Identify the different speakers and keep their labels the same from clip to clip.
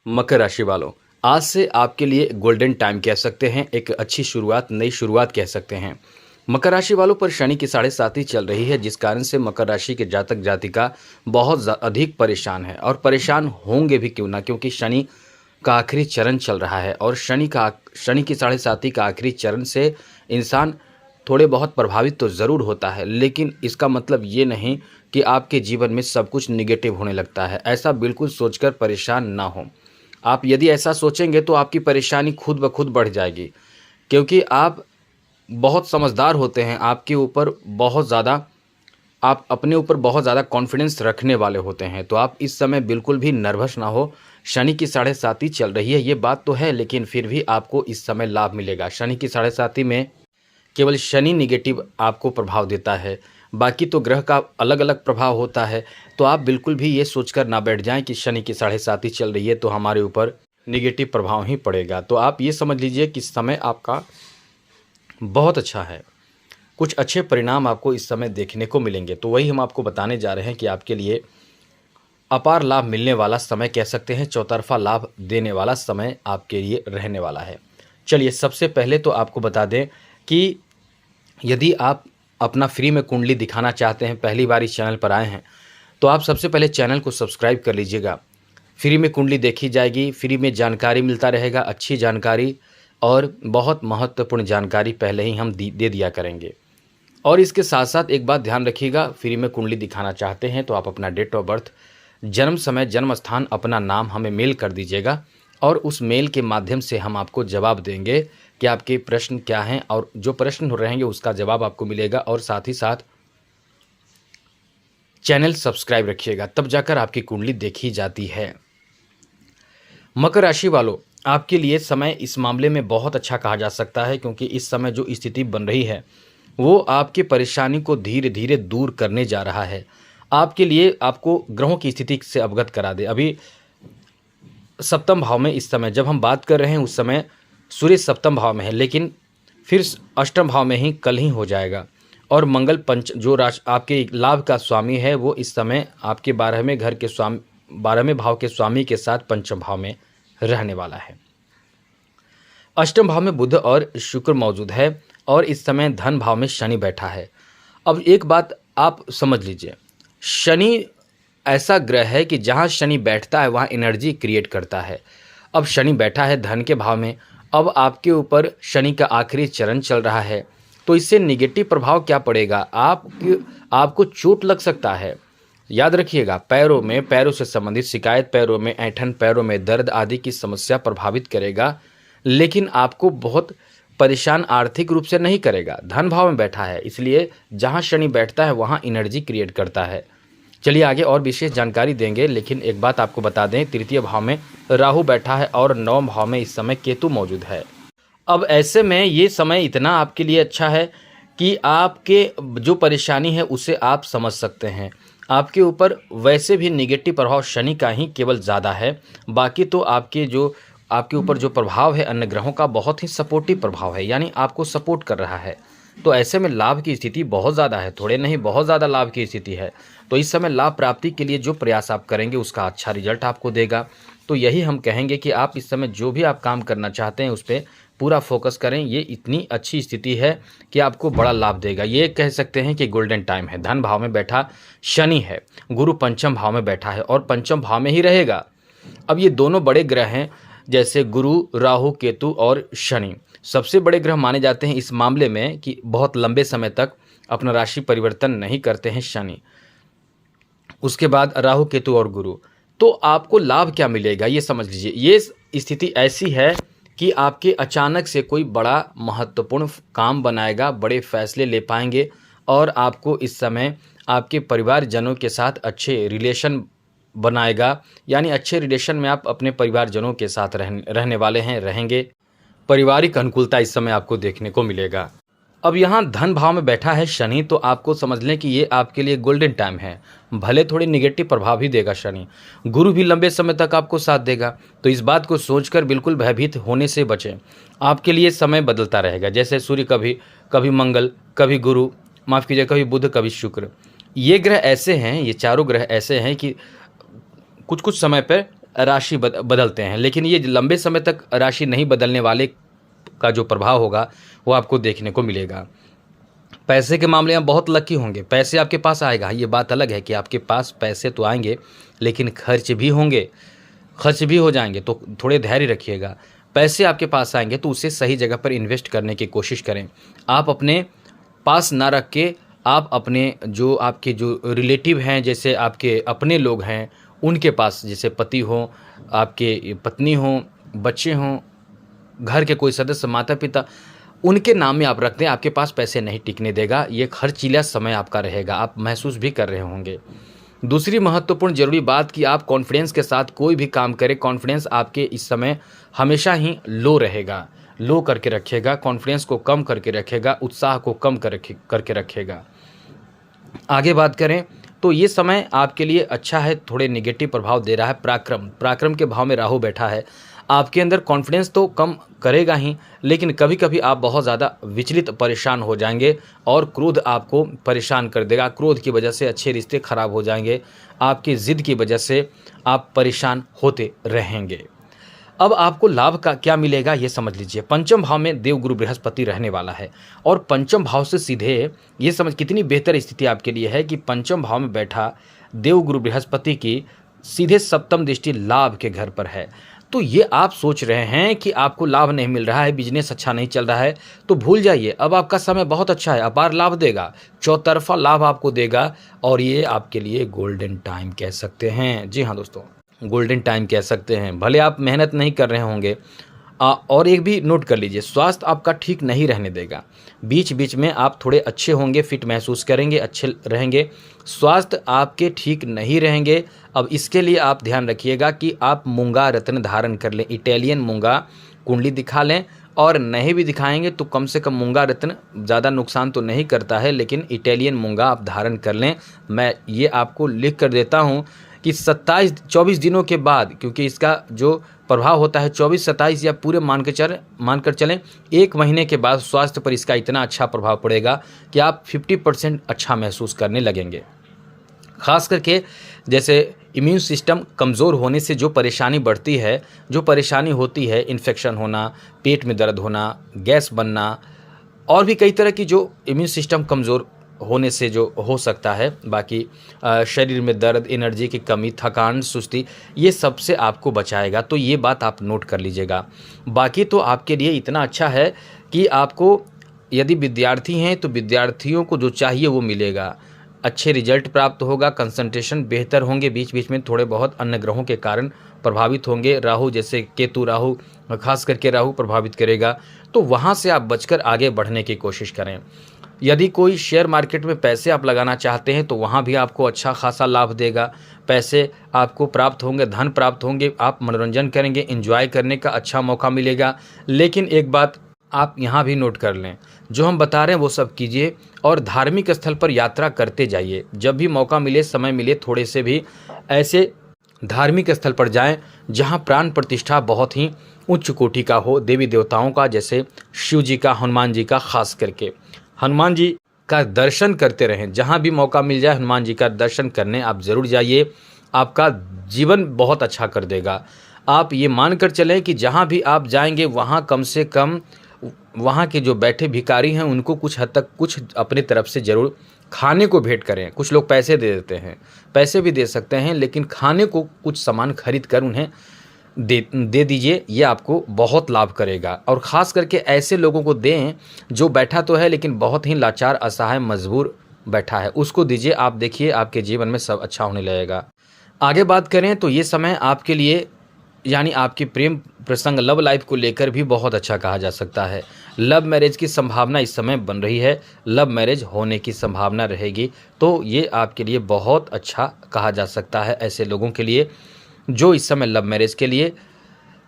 Speaker 1: मकर राशि वालों, आज से आपके लिए गोल्डन टाइम कह सकते हैं, एक अच्छी शुरुआत, नई शुरुआत कह सकते हैं। मकर राशि वालों पर शनि की 7.5 चल रही है, जिस कारण से मकर राशि के जातक जातिका बहुत अधिक परेशान है और परेशान होंगे भी क्यों ना, क्योंकि शनि का आखिरी चरण चल रहा है और शनि की 7.5 का आखिरी चरण से इंसान थोड़े बहुत प्रभावित तो ज़रूर होता है, लेकिन इसका मतलब ये नहीं कि आपके जीवन में सब कुछ निगेटिव होने लगता है। ऐसा बिल्कुल सोचकर परेशान ना हो। आप यदि ऐसा सोचेंगे तो आपकी परेशानी खुद ब खुद बढ़ जाएगी, क्योंकि आप बहुत समझदार होते हैं। आप अपने ऊपर बहुत ज़्यादा कॉन्फिडेंस रखने वाले होते हैं, तो आप इस समय बिल्कुल भी नर्वस ना हो। शनि की 7.5 चल रही है, ये बात तो है, लेकिन फिर भी आपको इस समय लाभ मिलेगा। शनि की 7.5 में केवल शनि निगेटिव आपको प्रभाव देता है, बाकी तो ग्रह का अलग अलग प्रभाव होता है। तो आप बिल्कुल भी ये सोचकर ना बैठ जाएं कि शनि की 7.5 चल रही है तो हमारे ऊपर निगेटिव प्रभाव ही पड़ेगा। तो आप ये समझ लीजिए कि समय आपका बहुत अच्छा है, कुछ अच्छे परिणाम आपको इस समय देखने को मिलेंगे। तो वही हम आपको बताने जा रहे हैं कि आपके लिए अपार लाभ मिलने वाला समय कह सकते हैं, चौतरफा लाभ देने वाला समय आपके लिए रहने वाला है। चलिए, सबसे पहले तो आपको बता दें कि यदि आप अपना फ्री में कुंडली दिखाना चाहते हैं, पहली बार इस चैनल पर आए हैं, तो आप सबसे पहले चैनल को सब्सक्राइब कर लीजिएगा। फ्री में कुंडली देखी जाएगी, फ्री में जानकारी मिलता रहेगा, अच्छी जानकारी और बहुत महत्वपूर्ण जानकारी पहले ही हम दे दिया करेंगे। और इसके साथ साथ एक बात ध्यान रखिएगा, फ्री में कुंडली दिखाना चाहते हैं तो आप अपना डेट ऑफ बर्थ, जन्म समय, जन्म स्थान, अपना नाम हमें मेल कर दीजिएगा और उस मेल के माध्यम से हम आपको जवाब देंगे कि आपके प्रश्न क्या हैं, और जो प्रश्न रहेंगे उसका जवाब आपको मिलेगा। और साथ ही साथ चैनल सब्सक्राइब रखिएगा, तब जाकर आपकी कुंडली देखी जाती है। मकर राशि वालों, आपके लिए समय इस मामले में बहुत अच्छा कहा जा सकता है, क्योंकि इस समय जो स्थिति बन रही है वो आपकी परेशानी को धीरे धीरे दूर करने जा रहा है। आपके लिए आपको ग्रहों की स्थिति से अवगत करा दे। अभी सप्तम भाव में इस समय जब हम बात कर रहे हैं उस समय सूर्य सप्तम भाव में है, लेकिन फिर अष्टम भाव में ही कल ही हो जाएगा। और मंगल जो राशि आपके लाभ का स्वामी है वो इस समय आपके 12वें घर के स्वामी, 12वें भाव के स्वामी के साथ पंचम भाव में रहने वाला है। अष्टम भाव में बुध और शुक्र मौजूद है और इस समय धन भाव में शनि बैठा है। अब एक बात आप समझ लीजिए, शनि ऐसा ग्रह है कि जहाँ शनि बैठता है वहाँ एनर्जी क्रिएट करता है। अब शनि बैठा है धन के भाव में, अब आपके ऊपर शनि का आखिरी चरण चल रहा है, तो इससे निगेटिव प्रभाव क्या पड़ेगा, आपको चोट लग सकता है। याद रखिएगा, पैरों से संबंधित शिकायत, पैरों में ऐंठन, पैरों में दर्द आदि की समस्या प्रभावित करेगा, लेकिन आपको बहुत परेशान आर्थिक रूप से नहीं करेगा। धन भाव में बैठा है, इसलिए जहाँ शनि बैठता है वहाँ एनर्जी क्रिएट करता है। चलिए आगे और विशेष जानकारी देंगे, लेकिन एक बात आपको बता दें, तृतीय भाव में राहु बैठा है और नवम भाव में इस समय केतु मौजूद है। अब ऐसे में ये समय इतना आपके लिए अच्छा है कि आपके जो परेशानी है उसे आप समझ सकते हैं। आपके ऊपर वैसे भी निगेटिव प्रभाव शनि का ही केवल ज़्यादा है, बाकी तो आपके ऊपर जो प्रभाव है अन्य ग्रहों का बहुत ही सपोर्टिव प्रभाव है, यानी आपको सपोर्ट कर रहा है। तो ऐसे में लाभ की स्थिति बहुत ज़्यादा है, थोड़े नहीं बहुत ज़्यादा लाभ की स्थिति है। तो इस समय लाभ प्राप्ति के लिए जो प्रयास आप करेंगे उसका अच्छा रिजल्ट आपको देगा। तो यही हम कहेंगे कि आप इस समय जो भी आप काम करना चाहते हैं उस पर पूरा फोकस करें। ये इतनी अच्छी स्थिति है कि आपको बड़ा लाभ देगा। ये कह सकते हैं कि गोल्डन टाइम है। धन भाव में बैठा शनि है, गुरु पंचम भाव में बैठा है और पंचम भाव में ही रहेगा। अब ये दोनों बड़े ग्रह हैं, जैसे गुरु, राहु, केतु और शनि सबसे बड़े ग्रह माने जाते हैं इस मामले में कि बहुत लंबे समय तक अपना राशि परिवर्तन नहीं करते हैं शनि, उसके बाद राहु, केतु और गुरु। तो आपको लाभ क्या मिलेगा ये समझ लीजिए। ये स्थिति ऐसी है कि आपके अचानक से कोई बड़ा महत्वपूर्ण काम बनाएगा, बड़े फैसले ले पाएंगे और आपको इस समय आपके परिवारजनों के साथ अच्छे रिलेशन बनाएगा, यानी अच्छे रिलेशन में आप अपने परिवारजनों के साथ रहने वाले हैं, रहेंगे। पारिवारिक अनुकूलता इस समय आपको देखने को मिलेगा। अब यहाँ धन भाव में बैठा है शनि, तो आपको समझ लें कि ये आपके लिए गोल्डन टाइम है। भले थोड़ी निगेटिव प्रभाव ही देगा शनि, गुरु भी लंबे समय तक आपको साथ देगा। तो इस बात को सोचकर बिल्कुल भयभीत होने से बचें। आपके लिए समय बदलता रहेगा, जैसे सूर्य कभी मंगल, कभी गुरु, माफ़ कीजिए, कभी बुध, कभी शुक्र। ये ग्रह ऐसे हैं, ये चारों ग्रह ऐसे हैं कि कुछ कुछ समय पर राशि बदलते हैं, लेकिन ये लंबे समय तक राशि नहीं बदलने वाले का जो प्रभाव होगा वो आपको देखने को मिलेगा। पैसे के मामले में बहुत लकी होंगे, पैसे आपके पास आएगा। ये बात अलग है कि आपके पास पैसे तो आएंगे लेकिन खर्च भी होंगे, खर्च भी हो जाएंगे, तो थोड़े धैर्य रखिएगा। पैसे आपके पास आएंगे तो उसे सही जगह पर इन्वेस्ट करने की कोशिश करें। आप अपने पास ना रख के आप अपने जो आपके जो रिलेटिव हैं, जैसे आपके अपने लोग हैं, उनके पास, जैसे पति हो, आपके पत्नी हो, बच्चे हों, घर के कोई सदस्य, माता पिता, उनके नाम में आप रख दें। आपके पास पैसे नहीं टिकने देगा, ये खर्चीला समय आपका रहेगा, आप महसूस भी कर रहे होंगे। दूसरी महत्वपूर्ण ज़रूरी बात कि आप कॉन्फिडेंस के साथ कोई भी काम करें। कॉन्फिडेंस आपके इस समय हमेशा ही लो रहेगा, लो करके रखेगा, कॉन्फिडेंस को कम करके रखेगा, उत्साह को कम करके रखेगा। आगे बात करें तो ये समय आपके लिए अच्छा है, थोड़े नेगेटिव प्रभाव दे रहा है पराक्रम के भाव में राहु बैठा है। आपके अंदर कॉन्फिडेंस तो कम करेगा ही, लेकिन कभी कभी आप बहुत ज़्यादा विचलित परेशान हो जाएंगे और क्रोध आपको परेशान कर देगा। क्रोध की वजह से अच्छे रिश्ते खराब हो जाएंगे, आपकी ज़िद की वजह से आप परेशान होते रहेंगे। अब आपको लाभ का क्या मिलेगा ये समझ लीजिए। पंचम भाव में देवगुरु बृहस्पति रहने वाला है और पंचम भाव से सीधे ये समझ कितनी बेहतर स्थिति आपके लिए है कि पंचम भाव में बैठा देवगुरु बृहस्पति की सीधे सप्तम दृष्टि लाभ के घर पर है। तो ये आप सोच रहे हैं कि आपको लाभ नहीं मिल रहा है, बिजनेस अच्छा नहीं चल रहा है, तो भूल जाइए, अब आपका समय बहुत अच्छा है, अपार लाभ देगा, चौतरफा लाभ आपको देगा और ये आपके लिए गोल्डन टाइम कह सकते हैं। जी हाँ दोस्तों, गोल्डन टाइम कह सकते हैं। भले आप मेहनत नहीं कर रहे होंगे। और एक भी नोट कर लीजिए, स्वास्थ्य आपका ठीक नहीं रहने देगा। बीच बीच में आप थोड़े अच्छे होंगे, फिट महसूस करेंगे, अच्छे रहेंगे। स्वास्थ्य आपके ठीक नहीं रहेंगे। अब इसके लिए आप ध्यान रखिएगा कि आप मूंगा रत्न धारण कर लें, इटालियन मूंगा कुंडली दिखा लें, और नहीं भी दिखाएंगे तो कम से कम मूंगा रत्न ज़्यादा नुकसान तो नहीं करता है, लेकिन इटालियन मूंगा आप धारण कर लें। मैं ये आपको लिख कर देता हूँ कि 24 दिनों के बाद, क्योंकि इसका जो प्रभाव होता है 24-27 या पूरे मानकर चलें 1 महीने के बाद स्वास्थ्य पर इसका इतना अच्छा प्रभाव पड़ेगा कि आप 50% अच्छा महसूस करने लगेंगे। खास करके जैसे इम्यून सिस्टम कमज़ोर होने से जो परेशानी बढ़ती है, जो परेशानी होती है, इन्फेक्शन होना, पेट में दर्द होना, गैस बनना और भी कई तरह की जो इम्यून सिस्टम कमज़ोर होने से जो हो सकता है, बाकी शरीर में दर्द, एनर्जी की कमी, थकान, सुस्ती, ये सब से आपको बचाएगा। तो ये बात आप नोट कर लीजिएगा। बाकी तो आपके लिए इतना अच्छा है कि आपको यदि विद्यार्थी हैं तो विद्यार्थियों को जो चाहिए वो मिलेगा, अच्छे रिजल्ट प्राप्त होगा, कंसंट्रेशन बेहतर होंगे। बीच बीच में थोड़े बहुत अन्य ग्रहों के कारण प्रभावित होंगे, राहु जैसे केतु, राहु खास करके राहु प्रभावित करेगा, तो वहाँ से आप बचकर आगे बढ़ने की कोशिश करें। यदि कोई शेयर मार्केट में पैसे आप लगाना चाहते हैं तो वहाँ भी आपको अच्छा खासा लाभ देगा, पैसे आपको प्राप्त होंगे, धन प्राप्त होंगे, आप मनोरंजन करेंगे, एंजॉय करने का अच्छा मौका मिलेगा। लेकिन एक बात आप यहाँ भी नोट कर लें, जो हम बता रहे हैं वो सब कीजिए और धार्मिक स्थल पर यात्रा करते जाइए। जब भी मौका मिले, समय मिले, थोड़े से भी ऐसे धार्मिक स्थल पर जाएं जहां प्राण प्रतिष्ठा बहुत ही उच्च कोटि का हो, देवी देवताओं का, जैसे शिव जी का, हनुमान जी का। खास करके हनुमान जी का दर्शन करते रहें, जहां भी मौका मिल जाए हनुमान जी का दर्शन करने आप ज़रूर जाइए, आपका जीवन बहुत अच्छा कर देगा। आप ये मान कर चलें कि जहां भी आप जाएंगे वहां कम से कम वहाँ के जो बैठे भिखारी हैं उनको कुछ हद तक कुछ अपने तरफ से ज़रूर खाने को भेंट करें। कुछ लोग पैसे दे देते हैं, पैसे भी दे सकते हैं, लेकिन खाने को कुछ सामान खरीद कर उन्हें दे दीजिए, ये आपको बहुत लाभ करेगा। और ख़ास करके ऐसे लोगों को दें जो बैठा तो है लेकिन बहुत ही लाचार, असहाय, मजबूर बैठा है, उसको दीजिए। आप देखिए आपके जीवन में सब अच्छा होने लगेगा। आगे बात करें तो ये समय आपके लिए, यानी आपकी प्रेम प्रसंग, लव लाइफ को लेकर भी बहुत अच्छा कहा जा सकता है। लव मैरिज की संभावना इस समय बन रही है, लव मैरिज होने की संभावना रहेगी, तो ये आपके लिए बहुत अच्छा कहा जा सकता है ऐसे लोगों के लिए जो इस समय लव मैरिज के लिए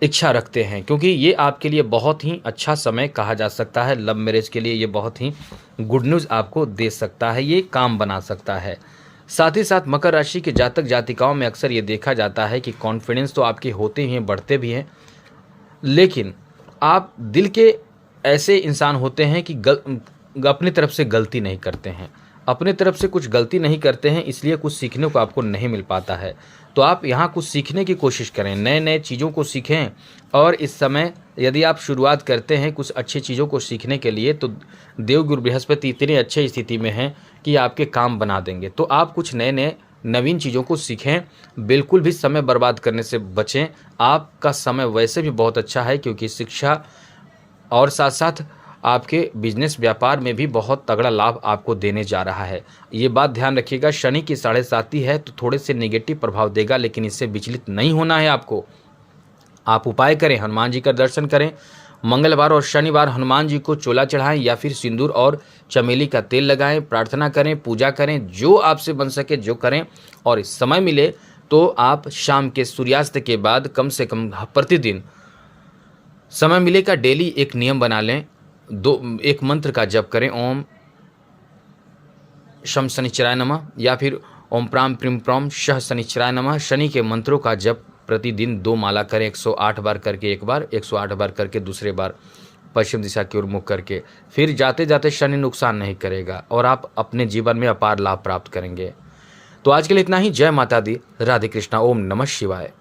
Speaker 1: इच्छा रखते हैं, क्योंकि ये आपके लिए बहुत ही अच्छा समय कहा जा सकता है। लव मैरिज के लिए ये बहुत ही गुड न्यूज़ आपको दे सकता है, ये काम बना सकता है। साथ ही साथ मकर राशि के जातक जातिकाओं में अक्सर ये देखा जाता है कि कॉन्फिडेंस तो आपके होते ही हैं, बढ़ते भी हैं, लेकिन आप दिल के ऐसे इंसान होते हैं कि अपनी तरफ से गलती नहीं करते हैं। अपने तरफ से कुछ गलती नहीं करते हैं, इसलिए कुछ सीखने को आपको नहीं मिल पाता है। तो आप यहाँ कुछ सीखने की कोशिश करें, नए नए चीज़ों को सीखें। और इस समय यदि आप शुरुआत करते हैं कुछ अच्छी चीज़ों को सीखने के लिए, तो देवगुरु बृहस्पति इतनी अच्छी स्थिति में हैं कि आपके काम बना देंगे। तो आप कुछ नए नए नवीन चीज़ों को सीखें, बिल्कुल भी समय बर्बाद करने से बचें। आपका समय वैसे भी बहुत अच्छा है, क्योंकि शिक्षा और साथ साथ आपके बिजनेस व्यापार में भी बहुत तगड़ा लाभ आपको देने जा रहा है। ये बात ध्यान रखिएगा, शनि की 7.5 है तो थोड़े से नेगेटिव प्रभाव देगा, लेकिन इससे विचलित नहीं होना है आपको। आप उपाय करें, हनुमान जी का दर्शन करें। मंगलवार और शनिवार हनुमान जी को चोला चढ़ाएं या फिर सिंदूर और चमेली का तेल लगाएं, प्रार्थना करें, पूजा करें, जो आपसे बन सके जो करें। और समय मिले तो आप शाम के सूर्यास्त के बाद कम से कम प्रतिदिन समय मिलेगा, डेली एक नियम बना लें, एक मंत्र का जप करें, ओम शम शनिश्चराय नमः या फिर ओम प्राम प्रीम प्रम शह शनिश्चराय नमः। शनि के मंत्रों का जप प्रतिदिन 2 माला करें, 108 बार करके एक बार, 108 बार करके दूसरे बार, पश्चिम दिशा की ओर मुख करके। फिर जाते जाते शनि नुकसान नहीं करेगा और आप अपने जीवन में अपार लाभ प्राप्त करेंगे। तो आज के लिए इतना ही। जय माता दी, राधे कृष्णा, ओम नमः शिवाय।